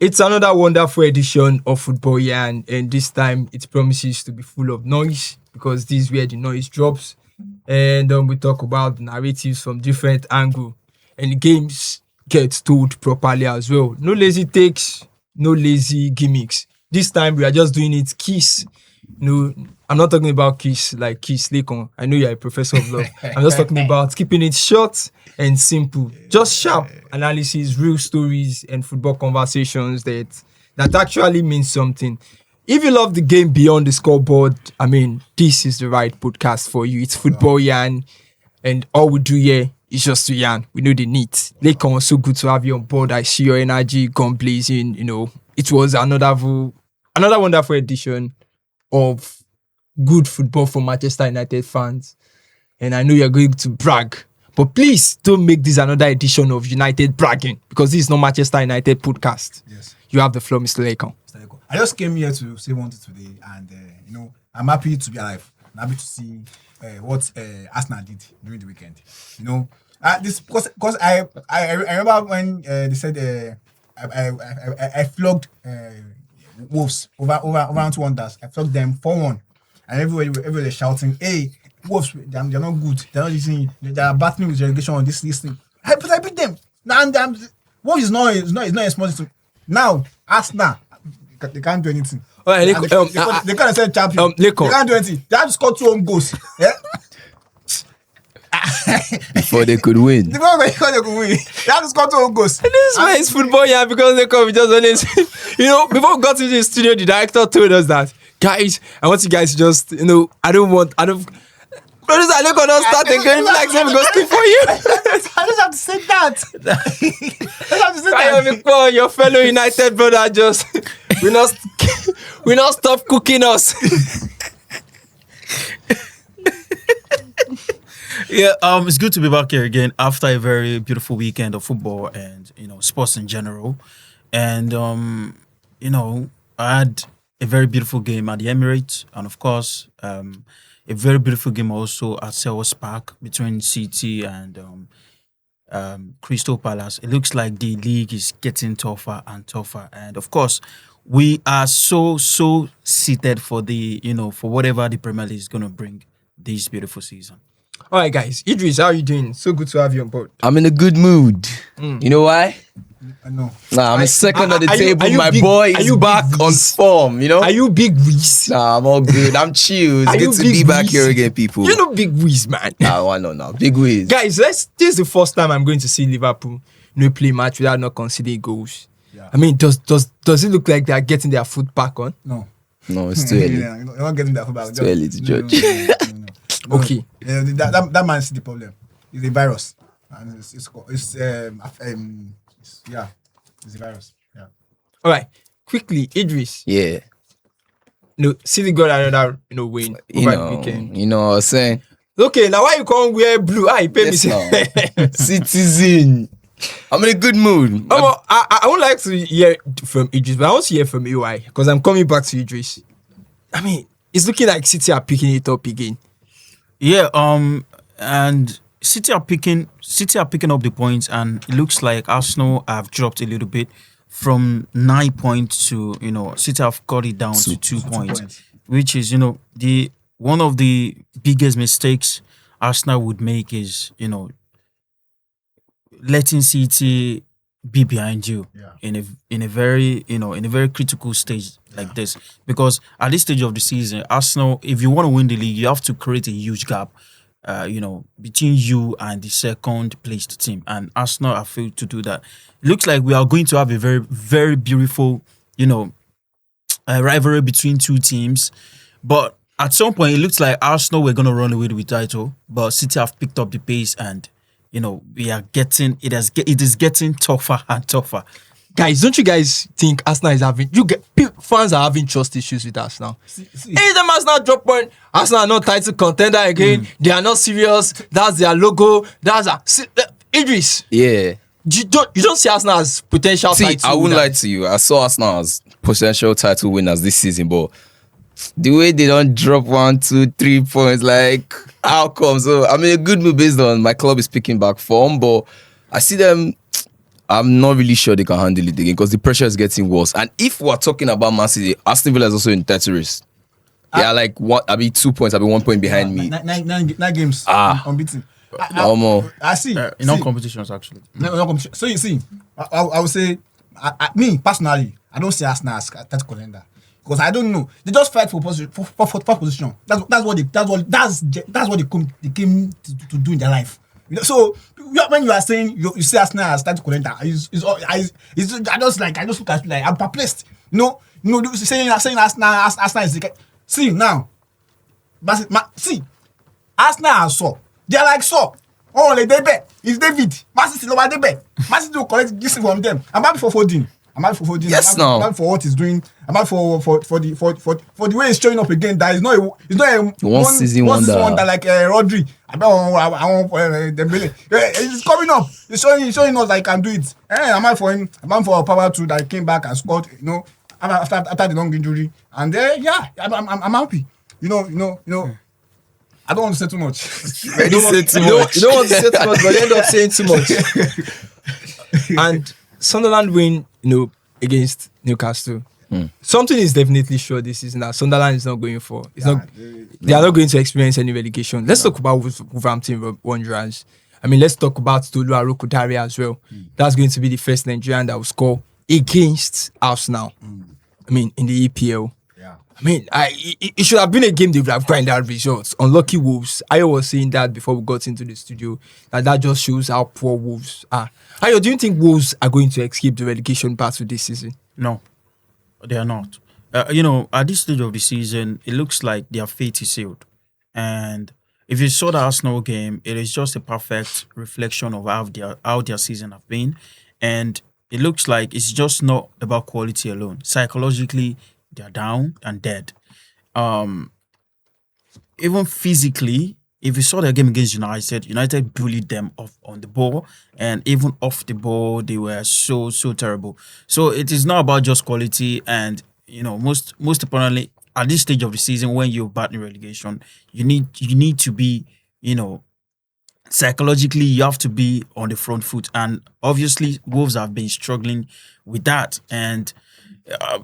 It's another wonderful edition of Football Yarn, and this time it promises to be full of noise because this is where the noise drops. And we talk about narratives from different angles, and the games get told properly as well. No lazy takes, no lazy gimmicks. This time we are just doing it kiss. No, I'm not talking about kiss like Kiss Lekon. I know you're a professor of law. I'm just talking about keeping it short and simple. Just sharp analysis, real stories, and football conversations that actually means something. If you love the game beyond the scoreboard, I mean, this is the right podcast for you. It's Football Yarn, and all we do here is just to yarn. We know the need. Lekon, so good to have you on board. I see your energy gone blazing. You know, it was another wonderful edition of good football for Manchester United fans. And I know you're going to brag. But please don't make this another edition of United bragging, because this is not Manchester United podcast. Yes. You have the floor, Mr. Lekon. I just came here to say one thing today, and I'm happy to be alive. I'm happy to see what Arsenal did during the weekend. This because I remember when they said I flogged Wolves over 2 wonders. I flogged them 4-1, and everybody was shouting, "Hey, Wolves, they're not good. They're not listening. They are battling with relegation on this thing." But I beat them. Now Wolves is not a small thing. Now Arsenal, they can't do anything. All right, they can't say champion. They can't do anything. They have to score 2 own goals. Yeah? Before they could win. They have to score 2 own goals. And this is why it's football, yeah, because they come just honest. Before we got into the studio, the director told us that, guys, I want you guys to just, I don't. Producer, I don't start again like them go skip for you. I just have to say that. I have to say that. Your fellow United brother just we not stop cooking us. Yeah, it's good to be back here again after a very beautiful weekend of football and sports in general. And I had a very beautiful game at the Emirates, and of course, a very beautiful game also at Selhurst Park between City and Crystal Palace. It looks like the league is getting tougher and tougher, and of course, we are so seated for the for whatever the Premier League is going to bring this beautiful season. All right, guys. Idris, how are you doing? So good to have you on board. I'm in a good mood. You know why? No. Nah, I'm second on the table. My big, boy is back on form, Are you big Reese? Nah, I'm all good. I'm chill. It's good to be back here again, people. You know big Reese, man. Nah, why not now? Big Wiz. Guys, this is the first time I'm going to see Liverpool play match without not conceding goals. Yeah. I mean, does it look like they are getting their foot back on? No, it's too early. Yeah, you're not getting their foot back. It's too early to judge. No. Okay. That man is the problem. It's a virus. And it's a virus. Yeah. All right. Quickly, Idris. Yeah. No, City got another win over the weekend. You know what I'm saying? Okay, now why you can't wear blue? You pay me. Citizen. I'm in a good mood. I would like to hear from Idris, but I want to hear from EY because I'm coming back to Idris. I mean, it's looking like City are picking it up again. Yeah, and City are picking up the points, and it looks like Arsenal have dropped a little bit from 9 points to City have got it down to 2 points, which is the one of the biggest mistakes Arsenal would make is letting City be behind you in a very critical stage like this, because at this stage of the season, Arsenal, if you want to win the league, you have to create a huge gap between you and the second placed team, and Arsenal have failed to do that. It looks like we are going to have a very, very beautiful rivalry between two teams, but at some point it looks like Arsenal were going to run away with the title, but City have picked up the pace, and it is getting tougher and tougher. Guys, don't you guys think Arsenal is having... fans are having trust issues with Arsenal. Anytime Arsenal drop point, Arsenal are not title contender again. They are not serious. That's their logo. Idris. Yeah. You don't see Arsenal as potential title I wouldn't winner. lie to you. I saw Arsenal as potential title winners this season, but the way they don't drop 1, 2, 3 points, like, how come? So I'm in a good mood based on my club is picking back form, but I see them I'm not really sure they can handle it again because the pressure is getting worse. And if we're talking about Man City, Aston Villa is also in title race. They are like what? I'll be 2 points. I'll be 1 point behind me. Nine games unbeaten. I see. In all competitions, actually. No competition. So you see, I would say, me personally, I don't see Arsenal as that contender because I don't know. They just fight for position, for position. That's what they came to do in their life. So when you are saying you see Arsenal as that contender, I just look at you like I'm perplexed. Saying Arsenal is the see now. See, Arsenal are so. They are like so. Oh, they bet. It's David. Man City over they bet. Man City will collect this from them. I'm happy for Foden. Yes, I'm happy for what he's doing. I'm happy for the way he's showing up again. That is not a one season wonder like Rodri. I want Dembele. He's coming up. He's showing us that he can do it. I'm happy for him. I'm happy for Power 2 that came back and scored. After the long injury. And I'm happy. I don't want to say too much. You don't want to say too much, but you end up saying too much. And Sunderland win, against Newcastle. Something is definitely sure this season that Sunderland is not going for. They are not going to experience any relegation. Let's talk about Wolverhampton Wanderers. I mean, let's talk about Tolu Arokudare as well. That's going to be the first Nigerian that will score against Arsenal. I mean, in the EPL. I mean, it should have been a game they would have grinded results. Unlucky Wolves. I was saying that before we got into the studio. That just shows how poor Wolves are. Ayo, do you think Wolves are going to escape the relegation battle this season? No, they are not. At this stage of the season, it looks like their fate is sealed. And if you saw the Arsenal game, it is just a perfect reflection of how their season have been. And it looks like it's just not about quality alone. Psychologically, they're down and dead. Even physically, if you saw their game against United bullied them off on the ball, and even off the ball, they were so terrible. So it is not about just quality, and most importantly, at this stage of the season, when you're battling relegation, you need to be, psychologically, you have to be on the front foot, and obviously, Wolves have been struggling with that, and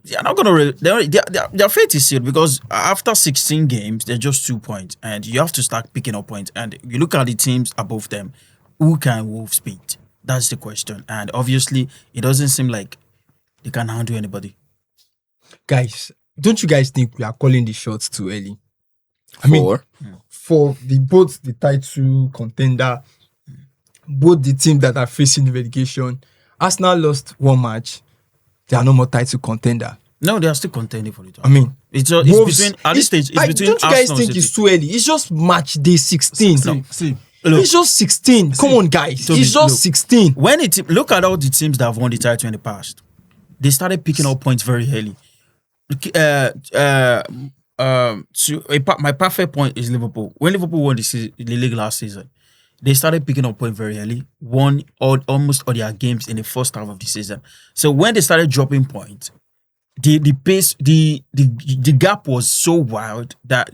they're not gonna. Their fate is sealed because after 16 games, they're just 2 points, and you have to start picking up points. And you look at the teams above them, who can Wolves beat? That's the question. And obviously, it doesn't seem like they can handle anybody. Guys, don't you guys think we are calling the shots too early? I mean, for both the title contender, both the teams that are facing the relegation, Arsenal lost one match. They are no more title contender. No, they are still contending for it. I mean, it's between at this stage. It's between. Don't you guys think it's too early? It's just match day 16. See, it's just 16. Come on, guys. It's just 16. When look at all the teams that have won the title in the past, they started picking up points very early. My perfect point is Liverpool. When Liverpool won the league last season, they started picking up points very early, won almost all their games in the first half of the season. So when they started dropping points, the pace, the gap was so wide that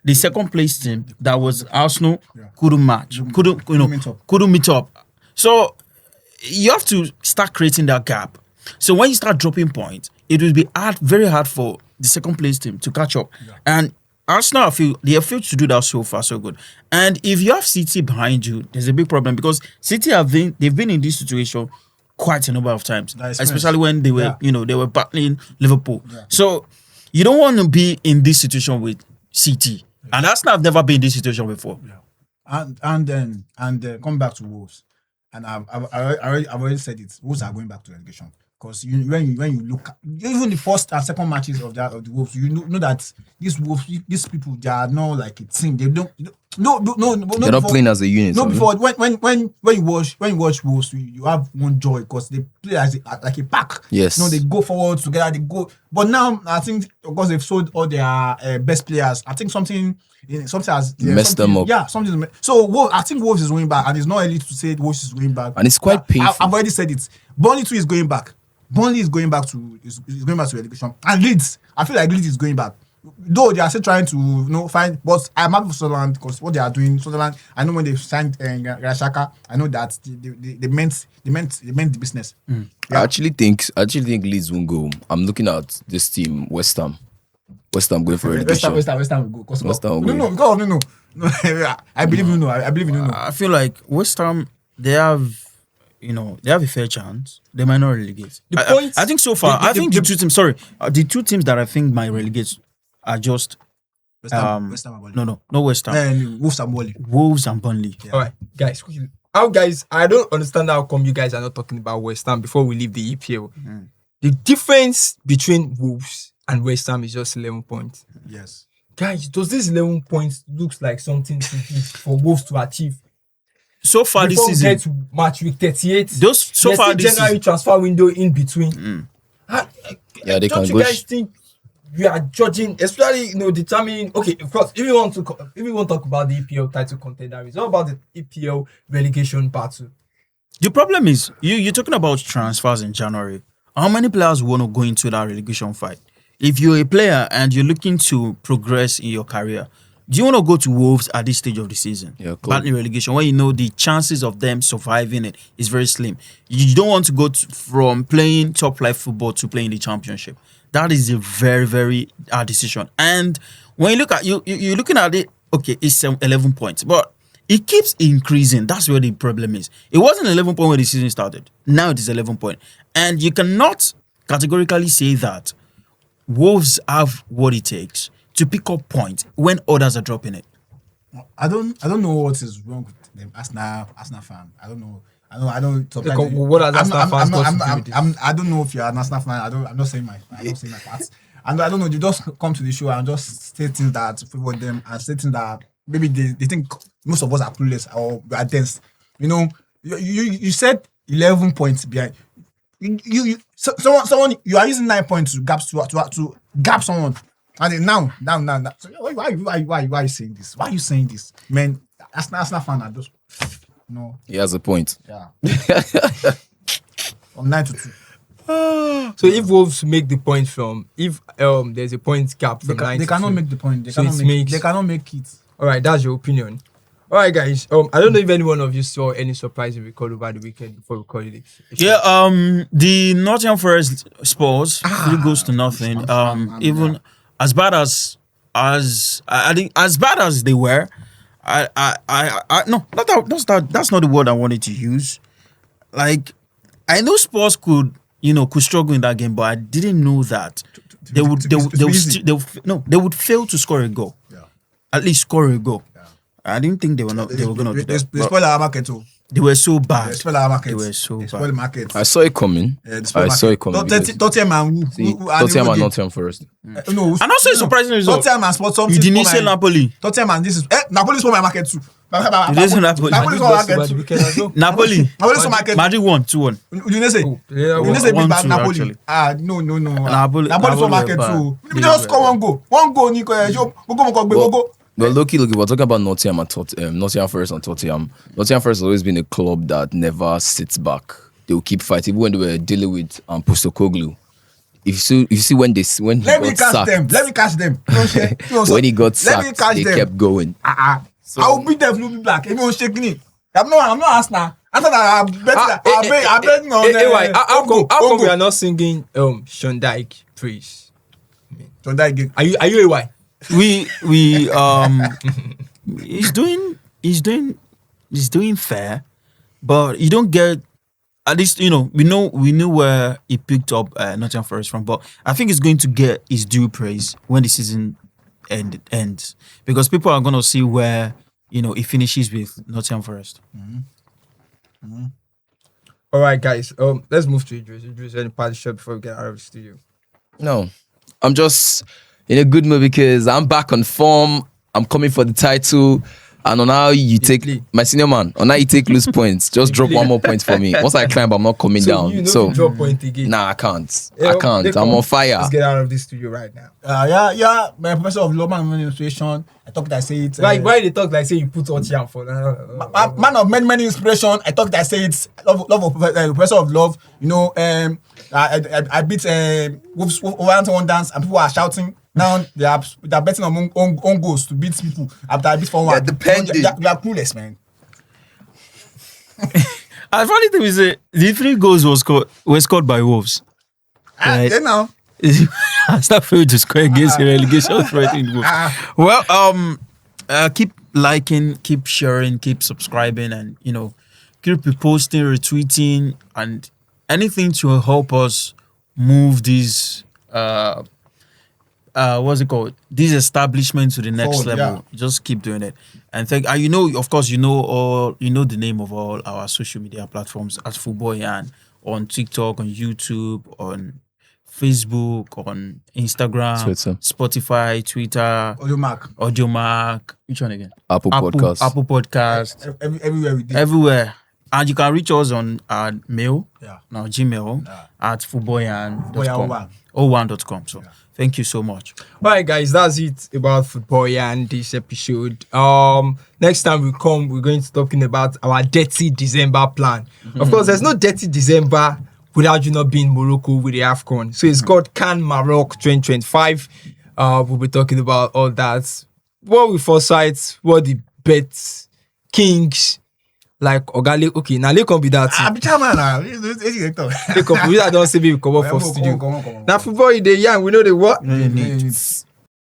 the second place team, that was Arsenal, couldn't meet up. So you have to start creating that gap. So when you start dropping points, it will be very hard for the second place team to catch up. Yeah. And Arsenal, they have failed to do that so far, so good. And if you have City behind you, there's a big problem because City they've been in this situation quite a number of times, especially when they were, they were battling Liverpool. Yeah. So you don't want to be in this situation with City, and Arsenal have never been in this situation before. Yeah. And come back to Wolves, and I've already said it. Wolves are going back to relegation. Because when you look at even the first and second matches of the Wolves, you know that these Wolves, these people, they are not like a team. They don't. No. They're not playing as a unit. No, before when you watch Wolves, you have one joy because they play as like a pack. Yes. They go forward together. They go. But now I think because they've sold all their best players, I think something has messed them up. Yeah, something. So I think Wolves is going back, and it's not early to say Wolves is going back. And it's quite painful. I've already said it. Burnley too is going back. Burnley is going back to relegation. And Leeds, I feel like Leeds is going back. though they are still trying to find, but I'm happy for Sunderland because what they are doing, Sunderland. I know when they signed Grashaka, I know that they meant the business. I actually think Leeds won't go. I'm looking at this team, West Ham. West Ham going for relegation. West Ham will go. West Ham will No, I believe you know. I believe you know. I feel like West Ham, they have a fair chance. They might not relegate. I think so far. I think the two teams. Sorry, the two teams that I think might relegate are just West Ham and Burnley. no West Ham. And Wolves and Burnley. Wolves and Burnley. Yeah. All right, guys. Quickly. Guys, I don't understand how come you guys are not talking about West Ham before we leave the EPL. The difference between Wolves and West Ham is just 11 points. Yes. Guys, does this 11 points looks like something to do for Wolves to achieve? So far Before this we get season, to match week 38, so there's far still this January season, transfer window in between. Yeah, they Don't can you go. guys think we are judging, especially determining? Okay, of course, if we want to talk about the EPL title contender, it's all about the EPL relegation battle. the problem is you're talking about transfers in January. How many players want to go into that relegation fight? If you're a player and you're looking to progress in your career, do you want to go to Wolves at this stage of the season? Yeah, cool. Battling relegation, when you know the chances of them surviving it is very slim. You don't want to go from playing top flight football to playing the championship. That is a very, very hard decision. And when you look at you're looking at it, okay, it's 11 points, but it keeps increasing. That's where the problem is. It wasn't 11 points when the season started. Now it is 11 points. And you cannot categorically say that Wolves have what it takes to pick up points when others are dropping it. I don't know what is wrong with them. Arsenal fan. I don't know. I don't. Because what has Arsenal fans got to do with this? I don't know if you're an Arsenal fan. I'm not saying my part. And I don't know. You just come to the show and just say things that favor them and say things that maybe they think most of us are clueless or we are dense. You said 11 points behind. Someone you are using 9 points to gap someone. And then now. So why are you saying this? Why are you saying this? Man, Arsenal fan are just He has a point. yeah. From 9 to 2. So if Wolves make the point from if there's a point gap from 9 They to cannot 2. make the point. They So cannot it make makes- they cannot make it. All right, that's your opinion. All right, guys. I don't know if any one of you saw any surprising record over the weekend before we call it. Yeah, the Nottingham Forest Spurs 3 goes to nothing. Even as bad as I think as bad as they were, no, that's not the word I wanted to use. Like, I know Spurs could struggle in that game, but I didn't know that they would fail to score a goal. Yeah. At least score a goal. I didn't think they were going to do that. They spoil our market too. They were so bad. They spoil our market. They were so They spoil bad. the market. I saw it coming. They spoil I the saw market. it coming. because- Tottenham and See, Tottenham and Nottingham Forest. No, And also a surprising result. Tottenham and Sport something. You didn't say Napoli. Tottenham and this is Napoli spoil my market too. didn't say Napoli. Napoli spoil my market too. Napoli. Napoli spoil my market. Madrid won 2-1. You didn't say. Oh, yeah, You didn't say big 1-2 bad Napoli. actually. No. Napoli Napoli spoil market were too. bad. You just score one goal. One goal, Nico. Go. But look, we're talking about Nottingham and Nottingham Forest and Tottenham. Nottingham Forest has always been a club that never sits back. They will keep fighting, even when they were dealing with Postecoglou. If you see when he Let me got catch sacked, them. Let me catch them. when he got Let me sacked, catch they them. kept going. I will beat them blue black. Everyone shaking it. I'm not Arsenal. After that, I bet on. How come we are not singing Sean Dyche praise? So that game. Are you AY? We he's doing fair, but you don't get, at least we knew where he picked up Nottingham Forest from, but I think he's going to get his due praise when the season ends, because people are going to see where he finishes with Nottingham Forest. All right, guys. Let's move to Idris. Idris, any party shot before we get out of the studio? No, I'm just in a good mood because I'm back on form. I'm coming for the title. And on how you take play. my senior man, on how you take loose points, just drop play. one more point for me. Once I climb, I'm not coming So down. you So drop point again. nah, I can't. Yeah, I can't. they I'm come. on fire. Let's get out of this studio right now. Yeah. My professor of law and administration. I talked. I say it. Why they talk like say you put Ochiam for Man of many inspiration. I talked. I say it's love of professor of love. I beat Wolverhampton one dance and people are shouting. Now they are betting on own goals to beat people after I beat 4-1. They're depending. They are clueless, man. And funny thing is, the 3 goals were scored by Wolves. Right. Then now. I start failed to score against the relegation threat in Wolves. Well, keep liking, keep sharing, keep subscribing, and keep reposting, retweeting, and anything to help us move these what's it called? These establishments to the next Forward, level. Just keep doing it. And of course, the name of all our social media platforms as Football Yarn on TikTok, on YouTube, on Facebook, on Instagram, Twitter. Spotify, Twitter, Audiomark. Which one again? Apple Podcast. Apple Podcast. Everywhere we did. Everywhere. And you can reach us on our mail, Yeah. now Gmail, at footballyarn.com. Footballyarn1. 01.com. So thank you so much. Alright, guys, that's it about football and this episode. Next time we come, we're going to talking about our dirty December plan. Of course, there's no dirty December without you not being Morocco with the AFCON. So it's called Can Maroc 2025. We'll be talking about all that. What we foresight, what the bets, kings, like Ogale. Okay, now let come be that. I'm chairman now. Let come. We don't say we come up for studio. Come on. Now football in the young, we know the what. It's